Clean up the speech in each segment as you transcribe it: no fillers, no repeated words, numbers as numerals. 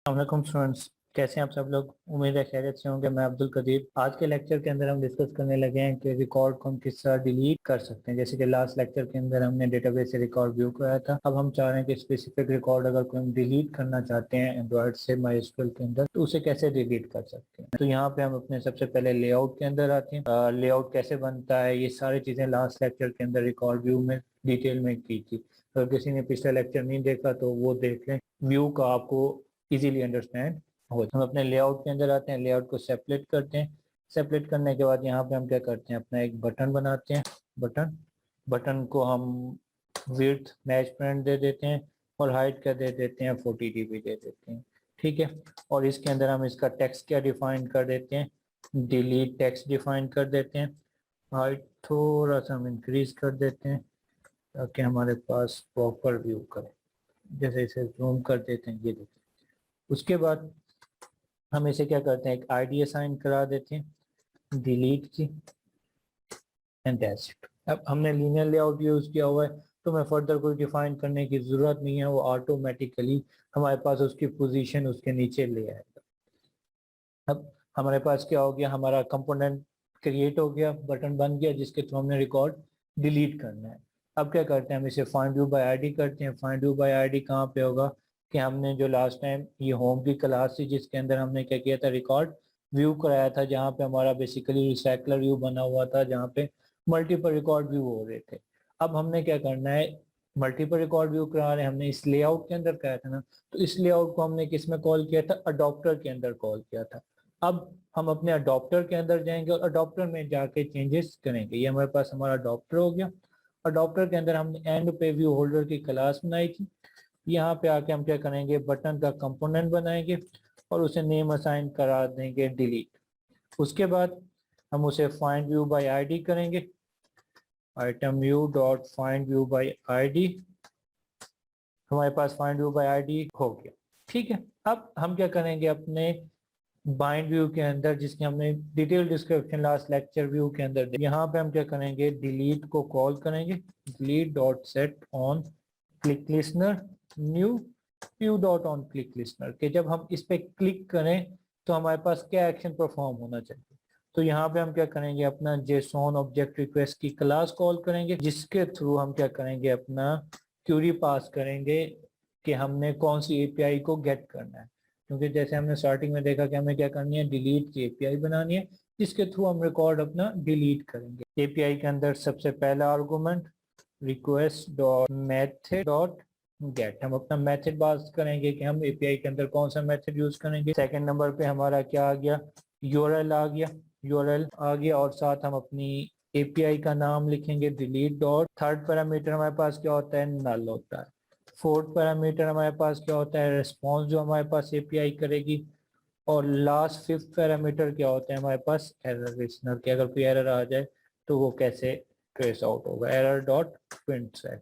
वालेकुम स्टूडेंट्स, कैसे हैं आप सब लोग। उम्मीद है खैरियत से होंगे। मैं अब्दुल कदीर। आज के लेक्चर के अंदर हम डिस्कस करने लगे हैं कि रिकॉर्ड को हम किस तरह डिलीट कर सकते हैं। जैसे कि लास्ट लेक्चर के अंदर हमने डेटाबेस से रिकॉर्ड व्यू कराया था। अब हम चाह रहे हैं कि स्पेसिफिक रिकॉर्ड अगर कोई हम डिलीट करना चाहते हैं एंड्रॉइड से MySQL के अंदर, तो उसे कैसे डिलीट कर सकते हैं। तो यहाँ पे हम अपने सबसे पहले लेआउट के अंदर आते हैं। लेआउट कैसे बनता है, ये सारी चीजें लास्ट लेक्चर के अंदर रिकॉर्ड व्यू में डिटेल में की थी। अगर किसी ने पिछला लेक्चर नहीं देखा तो वो देख लें, व्यू का आपको इजीली अंडरस्टैंड हो। हम अपने लेआउट के अंदर आते हैं, लेआउट को सेपरेट करते हैं। सेपरेट करने के बाद यहाँ पे हम क्या करते हैं, अपना एक बटन बनाते हैं। बटन को हम विड्थ मैच प्रिंट दे देते हैं और हाइट का दे देते हैं 40 dB दे देते हैं। ठीक है। और इसके अंदर हम इसका टेक्स्ट क्या डिफाइन कर देते हैं, डिलीट टेक्स्ट डिफाइन कर देते हैं। हाइट थोड़ा सा हम इंक्रीज कर देते हैं ताकि हमारे पास प्रॉपर व्यू करे। जैसे इसे जूम कर देते हैं, ये देखिए। उसके बाद हम इसे क्या करते हैं, एक आईडी असाइन करा देते हैं डिलीट की, एंड दैट्स इट। अब हमने लीनियर लेआउट यूज किया हुआ है तो मैं फर्दर कोई डिफाइन करने की जरूरत नहीं है, वो ऑटोमेटिकली हमारे पास उसकी पोजीशन उसके नीचे ले आएगा। अब हमारे पास क्या हो गया, हमारा कंपोनेंट क्रिएट हो गया, बटन बन गया जिसके थ्रू हमने रिकॉर्ड डिलीट करना है। अब क्या करते हैं, हम इसे फाइंड व्यू बाय आईडी करते हैं। फाइंड व्यू बाय आईडी कहाँ पे होगा कि हमने जो लास्ट टाइम ये होम की क्लास थी जिसके अंदर हमने क्या किया था, रिकॉर्ड व्यू कराया था, जहाँ पे हमारा बेसिकली रिसाइकलर व्यू बना हुआ था, जहाँ पे मल्टीपल रिकॉर्ड व्यू हो रहे थे। अब हमने क्या करना है, मल्टीपल रिकॉर्ड व्यू करा रहे हैं, हमने इस लेआउट के अंदर कराया था ना, तो इस लेआउट को हमने किस में कॉल किया था, अडॉप्टर के अंदर कॉल किया था। अब हम अपने अडॉप्टर के अंदर जाएंगे और अडॉप्टर में जाके चेंजेस करेंगे। ये हमारे पास हमारा अडॉप्टर हो गया। अडॉप्टर के अंदर हमने एंड पे व्यू होल्डर की क्लास बनाई थी। यहाँ पे आके हम क्या करेंगे, बटन का कंपोनेंट बनाएंगे और उसे नेम असाइन करा देंगे डिलीट। उसके बाद हम उसे फाइंड व्यू बाय आईडी करेंगे, item view dot find view bye ID. हमारे पास फाइंड व्यू बाय आईडी हो गया। ठीक है। अब हम क्या करेंगे, अपने बाइंड व्यू के अंदर जिसकी हमने detail description last lecture view के अंदर, यहाँ पे हम क्या करेंगे, डिलीट को कॉल करेंगे, delete dot set on click listener new view dot on click listener के जब हम इस पे क्लिक करें तो हमारे पास क्या एक्शन परफॉर्म होना चाहिए। तो यहाँ पे हम क्या करेंगे, अपना जेसॉन ऑब्जेक्ट रिक्वेस्ट की क्लास कॉल करेंगे, जिसके थ्रू हम क्या करेंगे, अपना क्यूरी पास करेंगे कि हमने कौन सी एपीआई को गेट करना है। क्योंकि जैसे हमने स्टार्टिंग में देखा कि हमें क्या करनी है, डिलीट की एपीआई बनानी है जिसके थ्रू हम रिकॉर्ड अपना डिलीट करेंगे। एपीआई के अंदर सबसे पहला argument request dot method dot gate, हम अपना मेथड पास करेंगे कि हम एपीआई के अंदर कौन सा मेथड यूज करेंगे। सेकंड नंबर पे हमारा क्या आ गया, यूआरएल आ गया, यूआरएल आ गया और साथ हम अपनी एपीआई का नाम लिखेंगे डिलीट डॉट। थर्ड पैरामीटर हमारे पास क्या होता है, नल होता है। फोर्थ पैरामीटर हमारे पास क्या होता है, रिस्पॉन्स जो हमारे पास एपीआई करेगी। और लास्ट फिफ्थ पैरामीटर क्या होता है हमारे पास, एरर लिस्नर के अगर कोई एरर आ जाए तो वो कैसे ट्रेस आउट होगा, एरर डॉट प्रिंट सेट।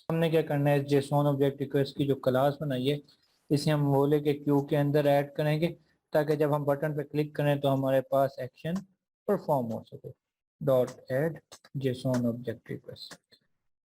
हमने क्या करना है, जेसॉन ऑब्जेक्ट रिक्वेस्ट की जो क्लास बनाई है इसे हम वो लेके क्यू के अंदर ऐड करेंगे ताकि जब हम बटन पे क्लिक करें तो हमारे पास एक्शन परफॉर्म हो सके। Dot add JSON object request.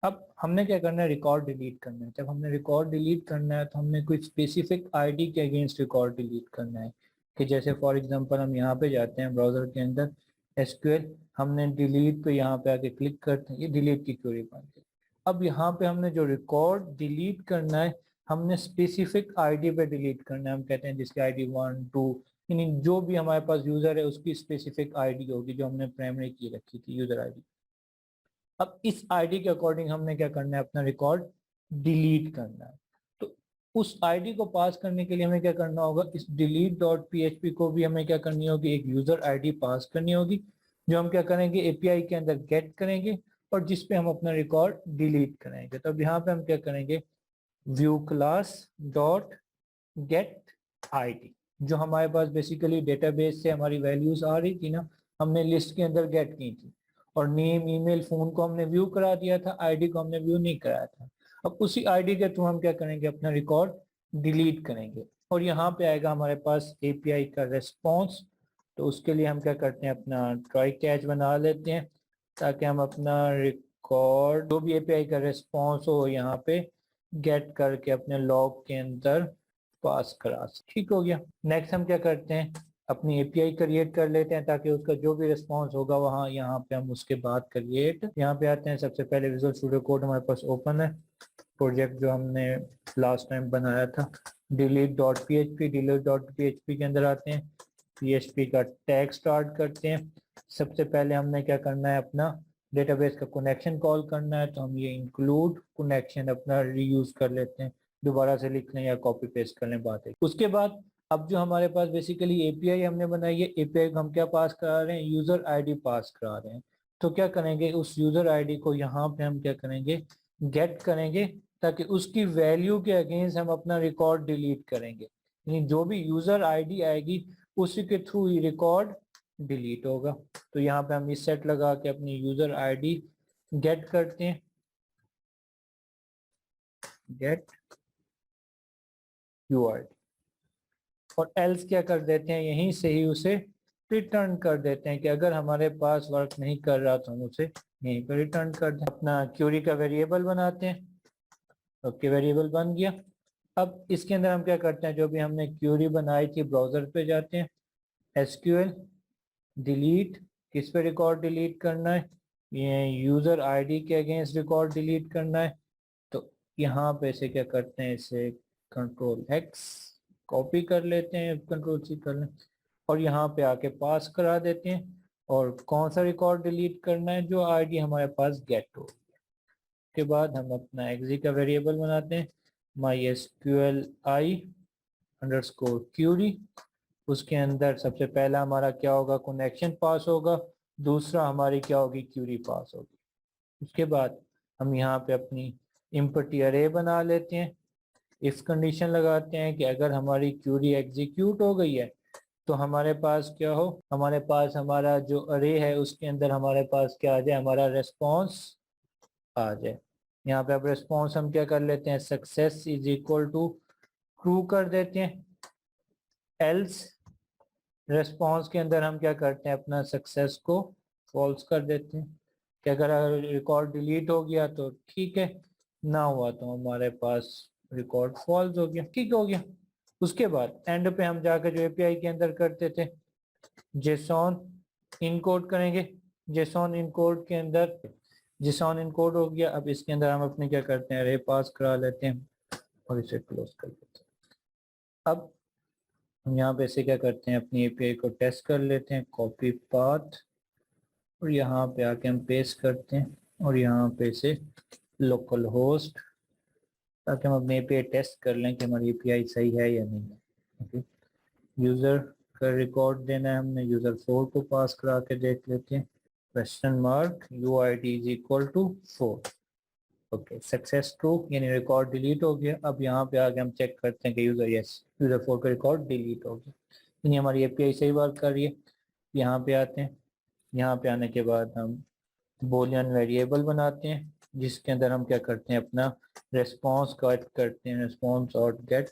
अब हमने क्या करना है, रिकॉर्ड डिलीट करना है। जब हमने रिकॉर्ड डिलीट करना है तो हमने कोई स्पेसिफिक आईडी के अगेंस्ट रिकॉर्ड डिलीट करना है। कि जैसे फॉर एग्जांपल हम यहाँ पे जाते हैं ब्राउजर के अंदर, एसक्यूएल, हमने डिलीट पे यहाँ पे आके क्लिक करते हैं, ये डिलीट की क्वेरी बन गई। अब यहाँ पे हमने जो रिकॉर्ड डिलीट करना है, हमने स्पेसिफिक आईडी पे डिलीट करना है। हम कहते हैं जिसकी आईडी 1 2, यानी जो भी हमारे पास यूजर है उसकी स्पेसिफिक आईडी होगी जो हमने प्राइमरी की रखी थी, यूजर आईडी। अब इस आईडी के अकॉर्डिंग हमने क्या करना है, अपना रिकॉर्ड डिलीट करना है। तो उस आईडी को पास करने के लिए हमें क्या करना होगा, इस डिलीट डॉट पीएचपी को भी हमें क्या करनी होगी, एक यूजर आईडी पास करनी होगी जो हम क्या करेंगे, एपीआई के अंदर गेट करेंगे और जिसपे हम अपना रिकॉर्ड डिलीट करेंगे। तो अब यहाँ पे हम क्या करेंगे, view class dot gate ID, जो हमारे पास बेसिकली डेटाबेस से हमारी वैल्यूज आ रही थी ना, हमने लिस्ट के अंदर गेट की थी। और नेम ईमेल फोन को हमने व्यू करा दिया था, आईडी को हमने व्यू नहीं कराया था। अब उसी आईडी के थ्रू हम क्या करेंगे, अपना रिकॉर्ड डिलीट करेंगे। और यहाँ पे आएगा हमारे पास एपीआई का रेस्पॉन्स। तो उसके लिए हम क्या करते हैं, अपना ट्राई कैच बना लेते हैं ताकि हम अपना रिकॉर्ड जो भी एपीआई का रेस्पॉन्स हो यहाँ पे गेट करके अपने लॉग के अंदर पास करा सकते। ठीक हो गया। नेक्स्ट हम क्या करते हैं, अपनी एपीआई क्रिएट कर लेते हैं ताकि उसका जो भी रिस्पॉन्स होगा वहाँ यहाँ पे हम उसके बाद क्रिएट, यहाँ पे आते हैं। सबसे पहले विजुअल स्टूडियो कोड हमारे पास ओपन है, प्रोजेक्ट जो हमने लास्ट टाइम बनाया था, delete.php के अंदर आते हैं, php का टैग स्टार्ट करते हैं। सबसे पहले हमने क्या करना है, अपना डेटाबेस का कनेक्शन कॉल करना है, तो हम ये इंक्लूड कनेक्शन अपना रीयूज कर लेते हैं, दोबारा से लिख लें या कॉपी पेस्ट कर लें, बात है। उसके बाद अब जो हमारे पास बेसिकली एपीआई हमने बनाई है, एपीआई को हम क्या पास करा रहे हैं, यूजर आईडी पास करा रहे हैं। तो क्या करेंगे, उस यूजर आईडी को यहाँ पे हम क्या करेंगे, गेट करेंगे, ताकि उसकी वैल्यू के अगेंस्ट हम अपना रिकॉर्ड डिलीट करेंगे। यानी जो भी यूजर आईडी आएगी उसी के थ्रू ही रिकॉर्ड डिलीट होगा। तो यहाँ पे हम इस सेट लगा के अपनी यूजर आईडी गेट करते हैं, गेट यूआईडी, और एल्स क्या कर देते हैं, यहीं से ही उसे रिटर्न कर देते हैं कि अगर हमारे पास वर्क नहीं कर रहा तो हम उसे यहीं पर रिटर्न कर दें। अपना क्यूरी का वेरिएबल बनाते हैं। ओके, वेरिएबल बन गया। अब इसके अंदर हम क्या करते हैं, जो भी हमने क्यूरी बनाई थी, ब्राउजर पे जाते हैं, एसक्यूएल डिलीट, किस पे रिकॉर्ड डिलीट करना है, ये यूजर आईडी के अगेंस्ट रिकॉर्ड डिलीट करना है। तो यहाँ पे से क्या करते हैं, इसे कंट्रोल एक्स कॉपी कर लेते हैं, कंट्रोल सी कर लें, और यहाँ पे आके पास करा देते हैं। और कौन सा रिकॉर्ड डिलीट करना है, जो आईडी हमारे पास गेट हो। के बाद हम अपना एक्जी का वेरिएबल बनाते हैं, mysqli_query, उसके अंदर सबसे पहला हमारा क्या होगा, कनेक्शन पास होगा, दूसरा हमारी क्या होगी, क्यूरी पास होगी। उसके बाद हम यहाँ पे अपनी इम्पटी अरे बना लेते हैं, इफ कंडीशन लगाते हैं कि अगर हमारी क्यूरी एग्जीक्यूट हो गई है तो हमारे पास क्या हो, हमारे पास हमारा जो अरे है उसके अंदर हमारे पास क्या आ जाए, हमारा रेस्पॉन्स आ जाए। यहाँ पे अब रेस्पॉन्स हम क्या कर लेते हैं, success is equal to true कर देते हैं। एल्स रेस्पॉन्स के अंदर हम क्या करते हैं, अपना सक्सेस को फॉल्स कर देते हैं कि अगर रिकॉर्ड डिलीट हो गया तो ठीक है, ना हुआ तो हमारे पास रिकॉर्ड फॉल्स हो गया। ठीक हो गया। उसके बाद एंड पे हम जाकर जो एपीआई के अंदर करते थे, जेसॉन इनकोड करेंगे, जेसॉन इनकोड के अंदर जेसॉन इनकोड हो गया। अब इसके अंदर हम अपने क्या करते हैं, अरे पास करा लेते हैं और इसे क्लोज कर देते हैं। अब हम यहाँ पे से क्या करते हैं, अपनी एपीआई को टेस्ट कर लेते हैं, कॉपी पाथ, और यहाँ पे आके हम पेस्ट करते हैं, और यहाँ पे से लोकल होस्ट, ताकि हम अपने एपीआई टेस्ट कर लें कि हमारी एपीआई सही है या नहीं है। ओके, यूज़र का रिकॉर्ड देना है, हमने यूज़र 4 को पास करा के देख लेते हैं, question mark UID is equal to 4। Okay, success true, यानी रिकॉर्ड डिलीट हो गया। अब यहाँ पे आके हम चेक करते हैं कि यूज़र 4 का रिकॉर्ड डिलीट हो गया, यानी हमारी एपीआई सही वर्क कर रही है। यहाँ पे आते हैं, यहाँ पे आने के बाद हम बूलियन वेरिएबल बनाते हैं, जिसके अंदर हम क्या करते हैं, अपना रेस्पॉन्स गेट करते हैं, रेस्पॉन्स और गेट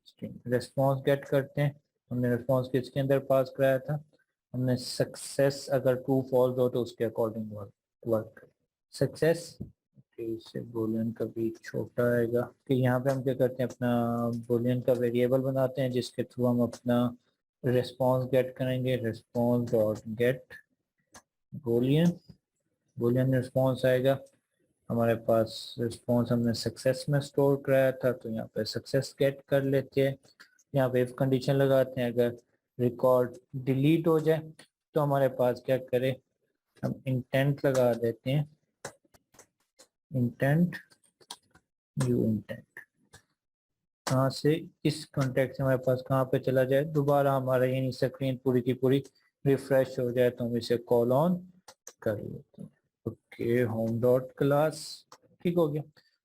स्ट्रिंग, रेस्पॉन्स गेट करते हैं। हमने रेस्पॉन्स किसके अंदर पास कराया था, हमने सक्सेस अगर ट्रू फॉल्स हो तो उसके अकॉर्डिंग वर्क सक्सेस। इससे बूलियन का भी छोटा आएगा कि यहाँ पे हम क्या करते हैं, अपना बूलियन का वेरिएबल बनाते हैं, जिसके थ्रू हम अपना रेस्पॉन्स गेट करेंगे, response dot gate Boolean, Boolean response आएगा। हमारे पास रिस्पॉन्स हमने सक्सेस में स्टोर कराया था, तो यहाँ पे सक्सेस गेट कर लेते हैं। यहाँ पे इफ कंडीशन लगाते हैं, अगर रिकॉर्ड डिलीट हो जाए तो हमारे पास क्या करें, हम इंटेंट लगा देते हैं, इंटेंट न्यू इंटेंट, कहाँ से, इस कॉन्टेक्ट से हमारे पास कहाँ पे चला जाए, दोबारा हमारा यानी स्क्रीन पूरी की पूरी रिफ्रेश हो जाए, तो हम इसे कॉल ऑन कर लेते हैं। ओके, होम डॉट क्लास, ठीक हो गया।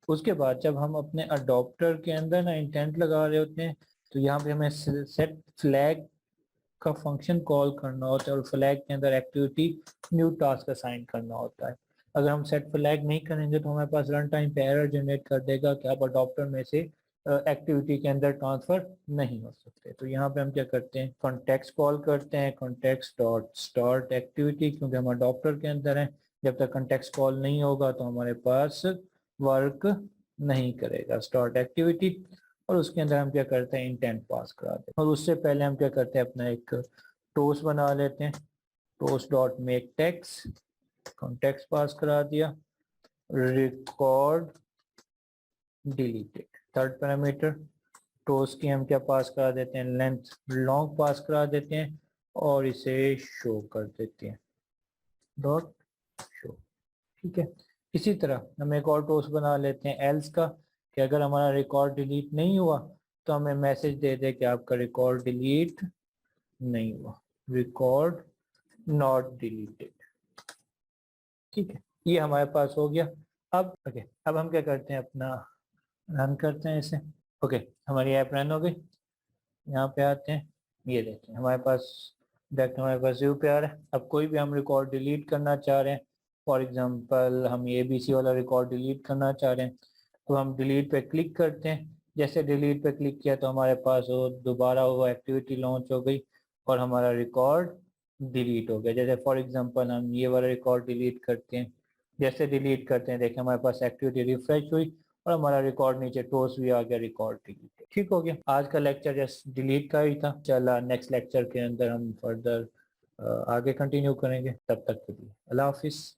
उसके बाद जब हम अपने अडॉप्टर के अंदर ना इंटेंट लगा रहे होते हैं, तो यहाँ पे हमें सेट फ्लैग का फंक्शन कॉल करना होता है, और फ्लैग के अंदर एक्टिविटी न्यू टास्क असाइन करना होता है। अगर हम सेट फ्लैग नहीं करेंगे तो हमारे पास रन टाइम पे एरर जनरेट कर देगा कि आप अडॉप्टर में से एक्टिविटी के अंदर ट्रांसफर नहीं हो सकते। तो यहाँ पे हम क्या करते हैं, कॉन्टेक्स्ट कॉल करते हैं, कॉन्टेक्स्ट डॉट स्टार्ट एक्टिविटी, क्योंकि हम अडॉप्टर के अंदर हैं, जब तक कॉन्टेक्स्ट कॉल नहीं होगा तो हमारे पास वर्क नहीं करेगा। स्टार्ट एक्टिविटी, और उसके अंदर हम क्या करते हैं, इंटेंट पास करा देते हैं। और उससे पहले हम क्या करते हैं, अपना एक टोस्ट बना लेते हैं, toast dot make text, text pass करा दिया, record deleted, third parameter toast की हम क्या पास करा देते हैं, लेंथ लॉन्ग पास करा देते हैं और इसे शो कर देते हैं, डॉट शो। ठीक है, इसी तरह हम एक और टोस्ट बना लेते हैं एल्स का, कि अगर हमारा रिकॉर्ड डिलीट नहीं हुआ तो हमें मैसेज दे दे कि आपका रिकॉर्ड डिलीट नहीं हुआ, रिकॉर्ड नॉट डिलीटेड। ठीक है, ये हमारे पास हो गया। अब हम क्या करते हैं, अपना रन करते हैं इसे। ओके, हमारी ऐप रन हो गई। यहाँ पे आते हैं, ये देखते हैं हमारे पास डायरेक्ट हमारे पास व्यू पे आ रहा है। अब कोई भी हम रिकॉर्ड डिलीट करना चाह रहे हैं, फॉर एग्जांपल हम ABC वाला रिकॉर्ड डिलीट करना चाह रहे हैं, तो हम डिलीट पे क्लिक करते हैं। जैसे डिलीट पे क्लिक किया तो हमारे पास वो दोबारा वो एक्टिविटी लॉन्च हो गई और हमारा रिकॉर्ड डिलीट हो गया। जैसे फॉर एग्जांपल हम ये वाला रिकॉर्ड डिलीट करते हैं, जैसे डिलीट करते हैं देखिए हमारे पास एक्टिविटी रिफ्रेश हुई और हमारा रिकॉर्ड नीचे टोस्ट भी आ गया, रिकॉर्ड डिलीट। ठीक हो गया, आज का लेक्चर जस्ट डिलीट का ही था। चला नेक्स्ट लेक्चर के अंदर हम फर्दर आगे कंटिन्यू करेंगे। तब तक के लिए अल्लाह हाफिज।